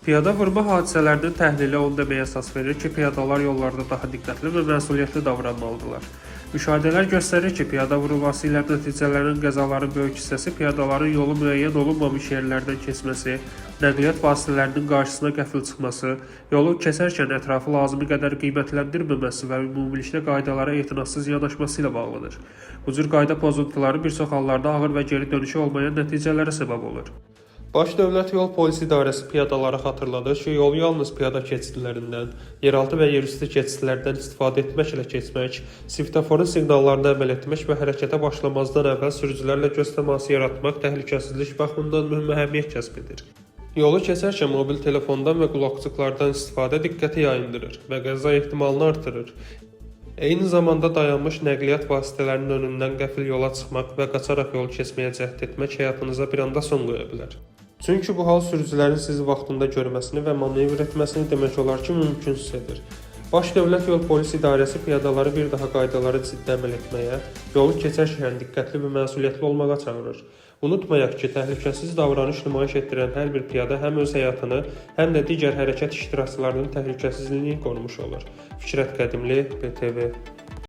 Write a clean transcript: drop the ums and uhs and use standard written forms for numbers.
Piyada vurma hadisələrinin təhlili onu deməyə əsas verir ki, piyadalar yollarda daha diqqətli və məsuliyyətli davranmalıdırlar. Müşahidələr göstərir ki, piyada vurulması ilə nəticələnən qəzaların böyük hissəsi piyadaların yolu müəyyən olunmamış yerlərdən keçməsi, nəqliyyat vasitələrinin qarşısına qəfil çıxması, yolu keçərkən ətrafı lazımi qədər qiymətləndirməməsi və ümumilikdə qaydalara etinadsız yanaşması ilə bağlıdır. Bu cür qayda pozuntuları bir çox hallarda ağır və geri dönüşü olmayan nəticələrə səbəb olur. Baş Dövlət Yol Polisi İdarəsi piyadalara xatırladır ki, yolu yalnız piyada keçidlərindən, yeraltı və yerüstü keçidlərdən istifadə etməklə keçmək, svetoforun siqnallarına əməl etmək və hərəkətə başlamazdan əvvəl sürücülərlə göz təması yaratmaq təhlükəsizlik baxımından mühüm əhəmiyyət kəsb edir. Yolu keçərkən mobil telefondan və qulaqçıqlardan istifadə diqqəti yayındırır və qəza ehtimalını artırır. Eyni zamanda dayanmış nəqliyyat vasitələrinin önündən qəfil yola çıxmaq və qaçaraq yol keçməyə cəhd etmək həyatınıza bir anda son qoya bilər. Çünki bu hal sürücülərin sizi vaxtında görməsini və manevr etməsini demək olar ki, mümkünsüz edir. Baş Dövlət Yol Polisi İdarəsi piyadaları bir daha qaydalara ciddi əməl etməyə, yolu keçərkən diqqətli və məsuliyyətli olmağa çağırır. Unutmayaq ki, təhlükəsiz davranış nümayiş etdirən hər bir piyada həm öz həyatını, həm də digər hərəkət iştirakçılarının təhlükəsizliyini qorumuş olur. Fikrət Qədimli, BTV.